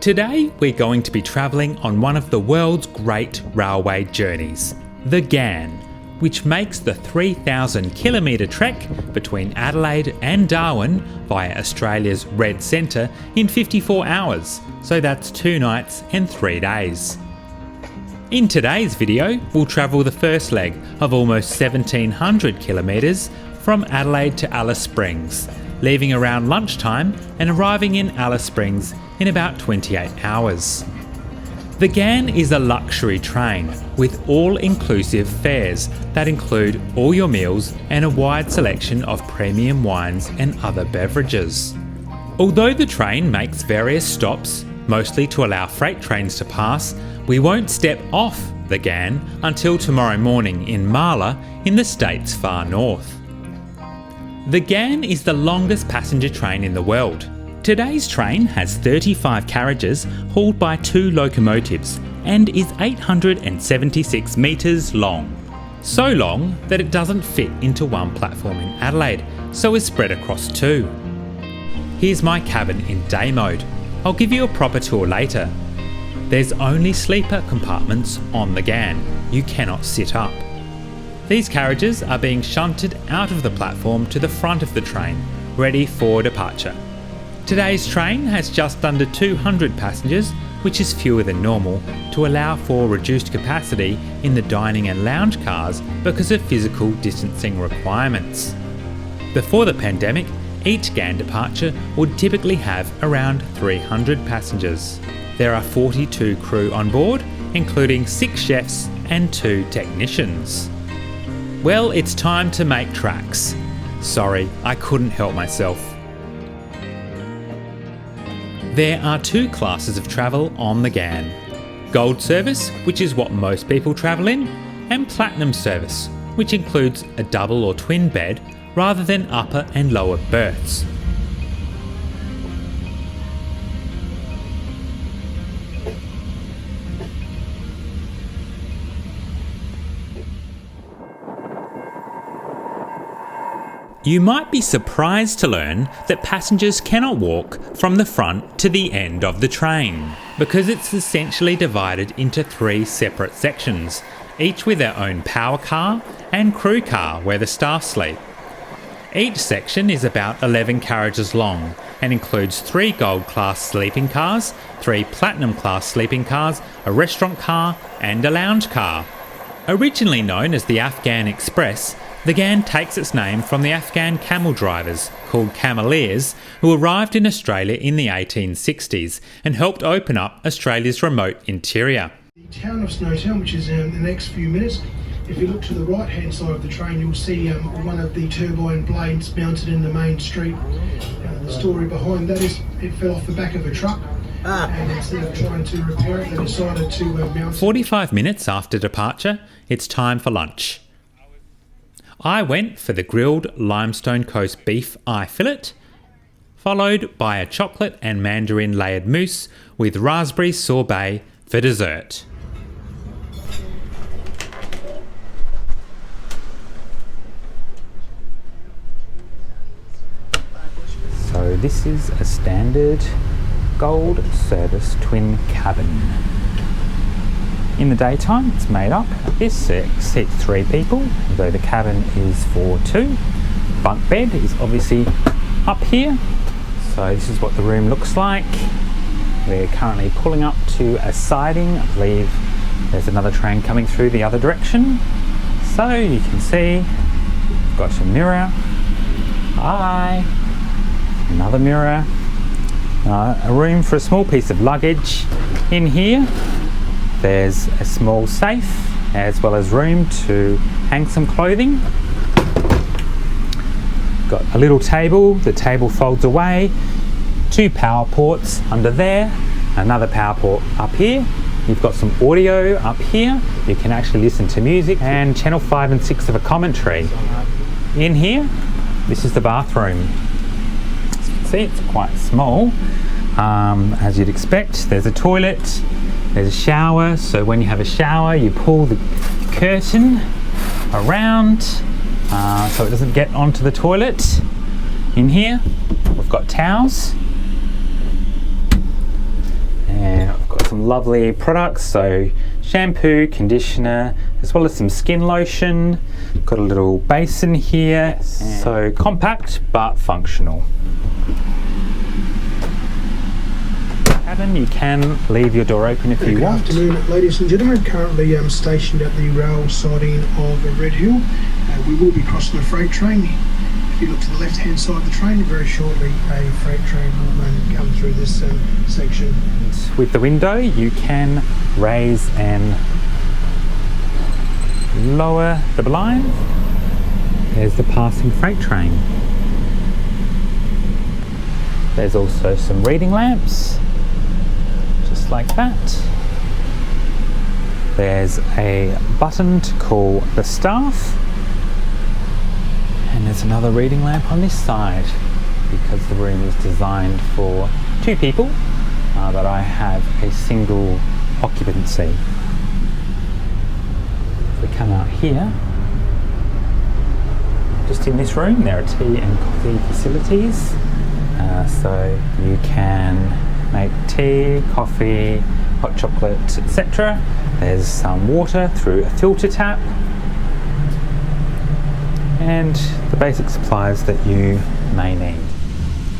Today we're going to be travelling on one of the world's great railway journeys, the Ghan, which makes the 3,000 kilometre trek between Adelaide and Darwin via Australia's Red Centre in 54 hours, so that's 2 nights and 3 days. In today's video, we'll travel the first leg of almost 1,700 kilometres from Adelaide to Alice Springs, leaving around lunchtime and arriving in Alice Springs in about 28 hours. The Ghan is a luxury train with all-inclusive fares that include all your meals and a wide selection of premium wines and other beverages. Although the train makes various stops, mostly to allow freight trains to pass, we won't step off the Ghan until tomorrow morning in Marla in the state's far north. The Ghan is the longest passenger train in the world. Today's train has 35 carriages hauled by 2 locomotives and is 876 metres long. So long that it doesn't fit into one platform in Adelaide, so is spread across 2. Here's my cabin in day mode. I'll give you a proper tour later. There's only sleeper compartments on the Ghan. You cannot sit up. These carriages are being shunted out of the platform to the front of the train, ready for departure. Today's train has just under 200 passengers, which is fewer than normal, to allow for reduced capacity in the dining and lounge cars because of physical distancing requirements. Before the pandemic, each Ghan departure would typically have around 300 passengers. There are 42 crew on board, including 6 chefs and 2 technicians. Well, it's time to make tracks. Sorry, I couldn't help myself. There are 2 classes of travel on the Ghan. Gold service, which is what most people travel in, and Platinum service, which includes a double or twin bed rather than upper and lower berths. You might be surprised to learn that passengers cannot walk from the front to the end of the train, because it's essentially divided into 3 separate sections, each with their own power car and crew car where the staff sleep. Each section is about 11 carriages long and includes 3 gold class sleeping cars, 3 platinum class sleeping cars, a restaurant car and a lounge car. Originally known as the Afghan Express, the Ghan takes its name from the Afghan camel drivers, called cameleers, who arrived in Australia in the 1860s and helped open up Australia's remote interior. The town of Snowtown, which is in the next few minutes, if you look to the right hand side of the train, you'll see one of the turbine blades mounted in the main street. The story behind that is it fell off the back of a truck. And instead of trying to repair it, they decided to mount it. 45 minutes after departure, it's time for lunch. I went for the grilled limestone coast beef eye fillet, followed by a chocolate and mandarin layered mousse with raspberry sorbet for dessert. So this is a standard gold service twin cabin. In the daytime, it's made up. This seats 3 people, although the cabin is for 2. Bunk bed is obviously up here. So this is what the room looks like. We're currently pulling up to a siding. I believe there's another train coming through the other direction. So you can see, we've got a mirror. Hi. Another mirror. A room for a small piece of luggage in here. There's a small safe as well as room to hang some clothing. Got a little table, the table folds away, 2 power ports under there, another power port up here. You've got some audio up here, you can actually listen to music, and channel 5 and 6 of a commentary. In here, this is the bathroom. As you can see, it's quite small, as you'd expect. There's a toilet. There's a shower, so when you have a shower you pull the curtain around so it doesn't get onto the toilet. In here we've got towels some lovely products, so shampoo, conditioner, as well as some skin lotion. Got a little basin here, so compact but functional. Cabin, you can leave your door open if you want. Good afternoon, ladies and gentlemen. Currently stationed at the rail siding of Red Hill. We will be crossing a freight train. If you look to the left-hand side of the train, very shortly a freight train will come through this section. With the window, you can raise and lower the blind. There's the passing freight train. There's also some reading lamps, just like that. There's a button to call the staff. And there's another reading lamp on this side because the room is designed for 2 people, but I have a single occupancy. If we come out here, just in this room there are tea and coffee facilities, so you can make tea, coffee, hot chocolate, etc. There's some water through a filter tap, and the basic supplies that you may need.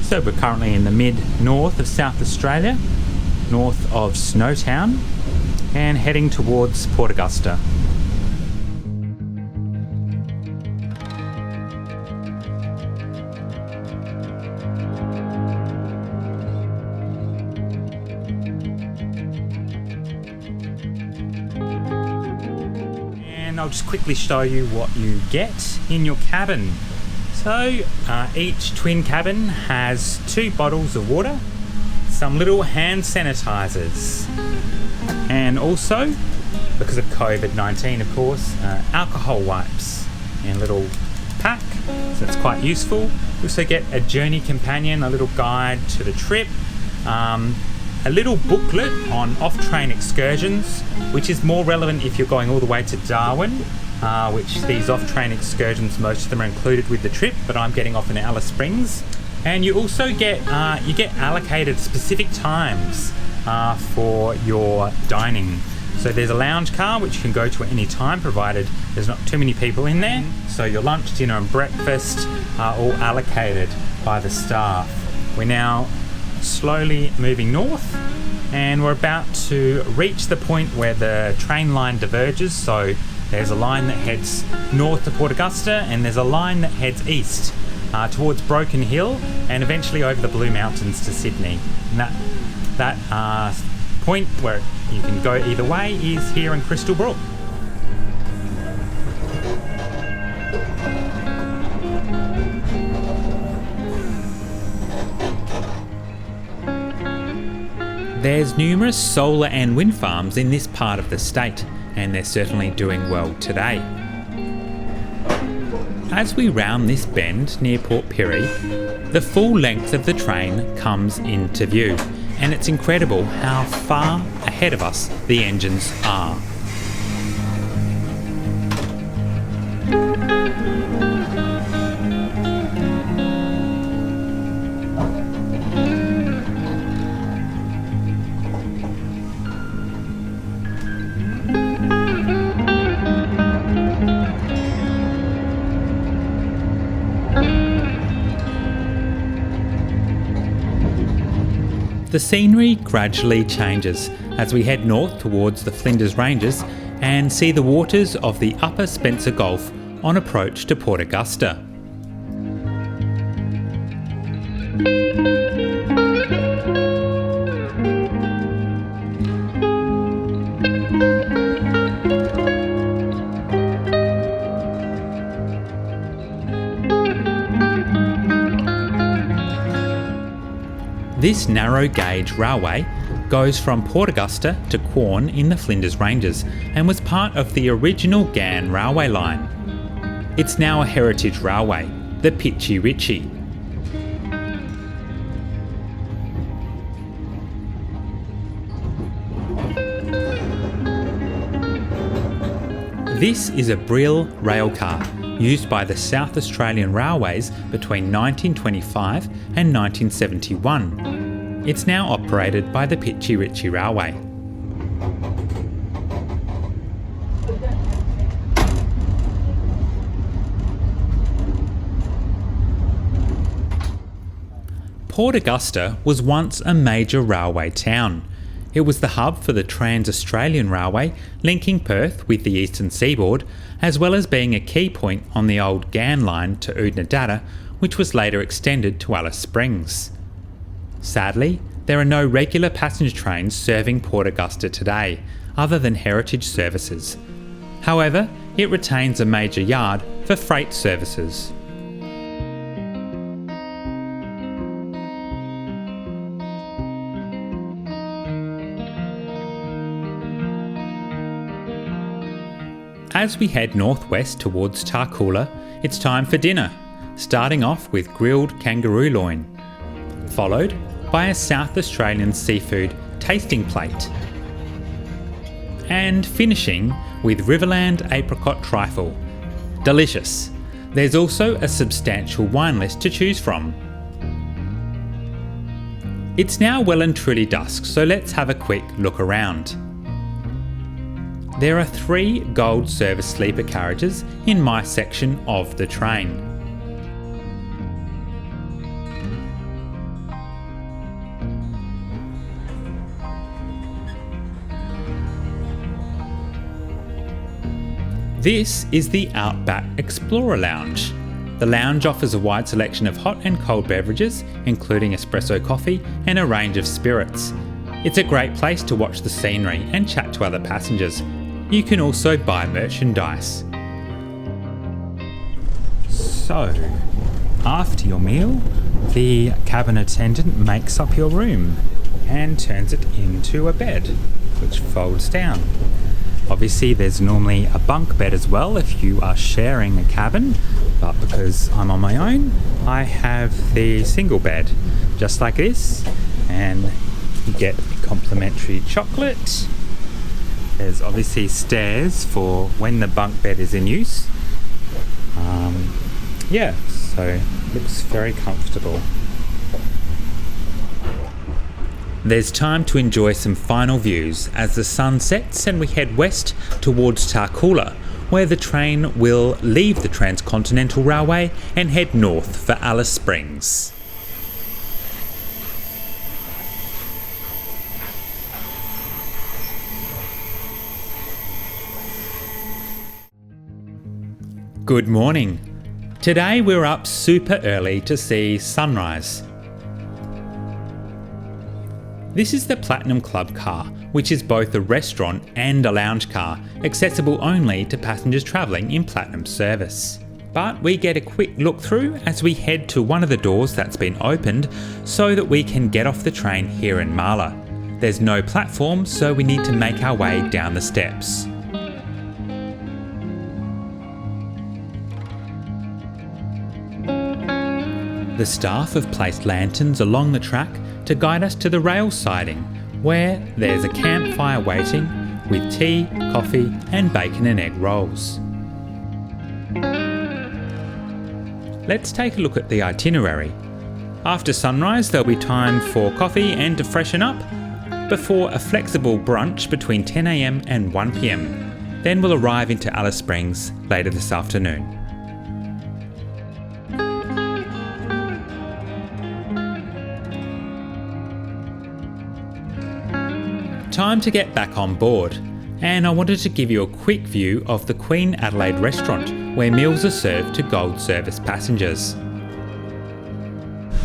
So we're currently in the mid-north of South Australia, north of Snowtown, and heading towards Port Augusta. I'll just quickly show you what you get in your cabin. So each twin cabin has 2 bottles of water, some little hand sanitizers, and also, because of COVID-19 of course, alcohol wipes in a little pack, so it's quite useful. You also get a journey companion, a little guide to the trip, a little booklet on off-train excursions, which is more relevant if you're going all the way to Darwin, which these off-train excursions, most of them are included with the trip, but I'm getting off in Alice Springs. And you also get allocated specific times for your dining. So there's a lounge car which you can go to at any time, provided there's not too many people in there. So your lunch, dinner and breakfast are all allocated by the staff. We're now slowly moving north, and we're about to reach the point where the train line diverges. So there's a line that heads north to Port Augusta, and there's a line that heads east towards Broken Hill, and eventually over the Blue Mountains to Sydney. And that point where you can go either way is here in Crystal Brook. There's numerous solar and wind farms in this part of the state, and they're certainly doing well today. As we round this bend near Port Pirie, the full length of the train comes into view, and it's incredible how far ahead of us the engines are. The scenery gradually changes as we head north towards the Flinders Ranges and see the waters of the Upper Spencer Gulf on approach to Port Augusta. This narrow gauge railway goes from Port Augusta to Quorn in the Flinders Ranges and was part of the original Ghan railway line. It's now a heritage railway, the Pitchy Ritchie. This is a Brill railcar used by the South Australian Railways between 1925 and 1971. It's now operated by the Pitchy Ritchie Railway. Port Augusta was once a major railway town. It was the hub for the Trans-Australian Railway, linking Perth with the eastern seaboard, as well as being a key point on the old Ghan line to Oodnadatta, which was later extended to Alice Springs. Sadly, there are no regular passenger trains serving Port Augusta today, other than heritage services. However, it retains a major yard for freight services. As we head northwest towards Tarcoola, it's time for dinner, starting off with grilled kangaroo loin, followed by a South Australian seafood tasting plate, and finishing with Riverland apricot trifle. Delicious. There's also a substantial wine list to choose from. It's now well and truly dusk, so let's have a quick look around. There are 3 gold service sleeper carriages in my section of the train. This is the Outback Explorer Lounge. The lounge offers a wide selection of hot and cold beverages, including espresso coffee and a range of spirits. It's a great place to watch the scenery and chat to other passengers. You can also buy merchandise. So, after your meal, the cabin attendant makes up your room and turns it into a bed, which folds down. Obviously, there's normally a bunk bed as well if you are sharing a cabin, but because I'm on my own, I have the single bed, just like this, and you get complimentary chocolate. There's obviously stairs for when the bunk bed is in use. So looks very comfortable. There's time to enjoy some final views as the sun sets and we head west towards Tarcoola, where the train will leave the Transcontinental Railway and head north for Alice Springs. Good morning. Today we're up super early to see sunrise. This is the Platinum Club car, which is both a restaurant and a lounge car, accessible only to passengers travelling in Platinum service. But we get a quick look through as we head to one of the doors that's been opened so that we can get off the train here in Marla. There's no platform, so we need to make our way down the steps. The staff have placed lanterns along the track to guide us to the rail siding, where there's a campfire waiting with tea, coffee and bacon and egg rolls. Let's take a look at the itinerary. After sunrise there'll be time for coffee and to freshen up, before a flexible brunch between 10 a.m. and 1 p.m. Then we'll arrive into Alice Springs later this afternoon. Time to get back on board, and I wanted to give you a quick view of the Queen Adelaide restaurant, where meals are served to gold service passengers.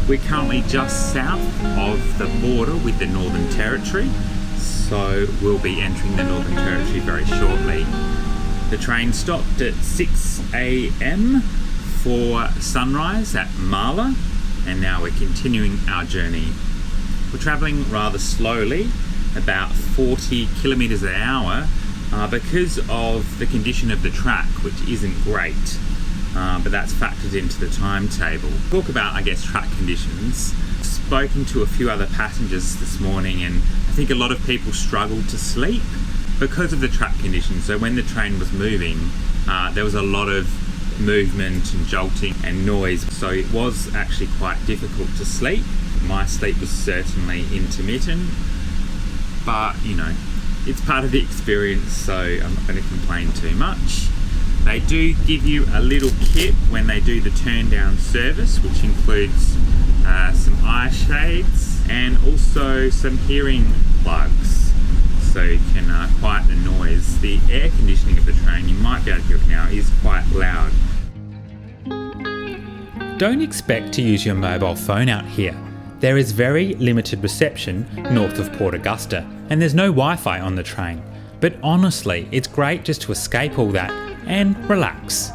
We're currently just south of the border with the Northern Territory, so we'll be entering the Northern Territory very shortly. The train stopped at 6 a.m. for sunrise at Marla, and now we're continuing our journey. We're travelling rather slowly, about 40 kilometres an hour, because of the condition of the track, which isn't great, but that's factored into the timetable. Talk about, I guess, track conditions. I've spoken to a few other passengers this morning, and I think a lot of people struggled to sleep because of the track conditions. So when the train was moving, there was a lot of movement and jolting and noise, so it was actually quite difficult to sleep. My sleep was certainly intermittent, but you know, it's part of the experience, so I'm not going to complain too much. They do give you a little kit when they do the turn down service, which includes some eye shades, and also some hearing plugs so you can quiet the noise. The air conditioning of the train, you might be able to hear it now, is quite loud. Don't expect to use your mobile phone out here. There is very limited reception north of Port Augusta, and there's no Wi-Fi on the train. But honestly, it's great just to escape all that and relax.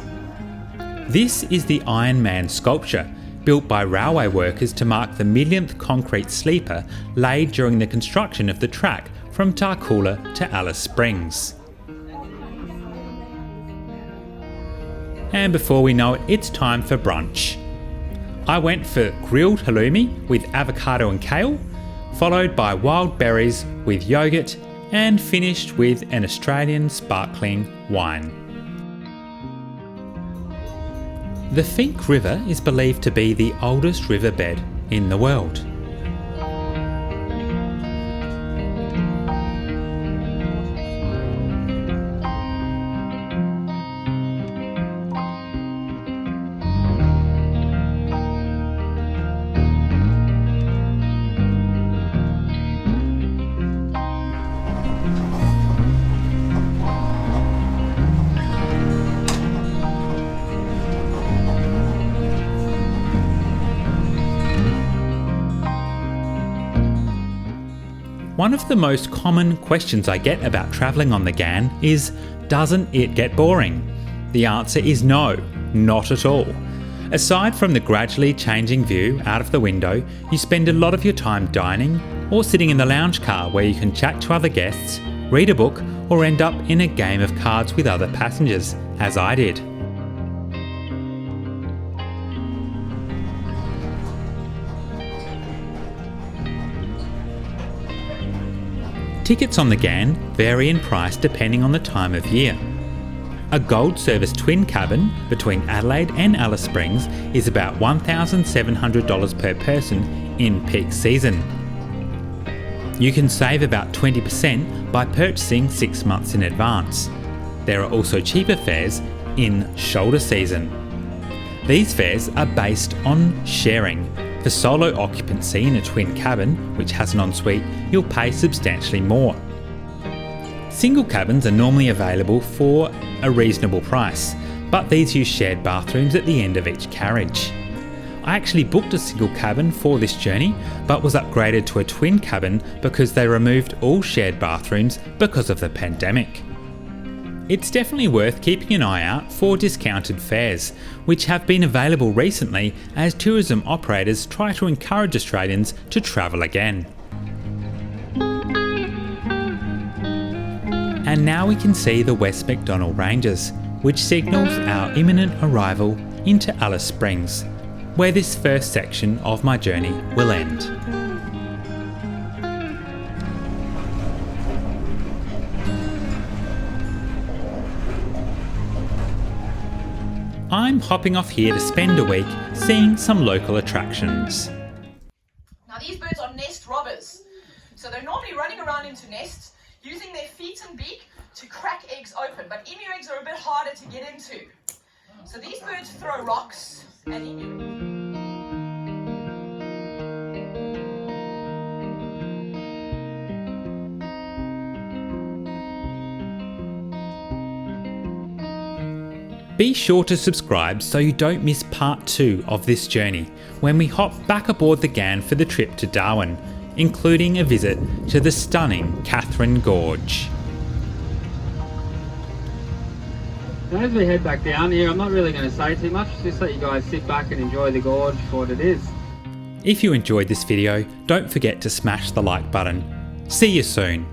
This is the Iron Man sculpture, built by railway workers to mark the millionth concrete sleeper laid during the construction of the track from Tarcoola to Alice Springs. And before we know it, it's time for brunch. I went for grilled halloumi with avocado and kale, followed by wild berries with yogurt, and finished with an Australian sparkling wine. The Finke River is believed to be the oldest riverbed in the world. One of the most common questions I get about travelling on the Ghan is, doesn't it get boring? The answer is no, not at all. Aside from the gradually changing view out of the window, you spend a lot of your time dining or sitting in the lounge car where you can chat to other guests, read a book, or end up in a game of cards with other passengers, as I did. Tickets on the Ghan vary in price depending on the time of year. A gold service twin cabin between Adelaide and Alice Springs is about $1,700 per person in peak season. You can save about 20% by purchasing 6 months in advance. There are also cheaper fares in shoulder season. These fares are based on sharing. For solo occupancy in a twin cabin, which has an ensuite, you'll pay substantially more. Single cabins are normally available for a reasonable price, but these use shared bathrooms at the end of each carriage. I actually booked a single cabin for this journey, but was upgraded to a twin cabin because they removed all shared bathrooms because of the pandemic. It's definitely worth keeping an eye out for discounted fares, which have been available recently as tourism operators try to encourage Australians to travel again. And now we can see the West MacDonnell Ranges, which signals our imminent arrival into Alice Springs, where this first section of my journey will end. I'm hopping off here to spend a week seeing some local attractions. Now these birds are nest robbers, so they're normally running around into nests using their feet and beak to crack eggs open, but emu eggs are a bit harder to get into. So these birds throw rocks at emu eggs. Be sure to subscribe so you don't miss part 2 of this journey, when we hop back aboard the Ghan for the trip to Darwin, including a visit to the stunning Catherine Gorge. As we head back down here, I'm not really going to say too much, just let you guys sit back and enjoy the gorge for what it is. If you enjoyed this video, don't forget to smash the like button. See you soon.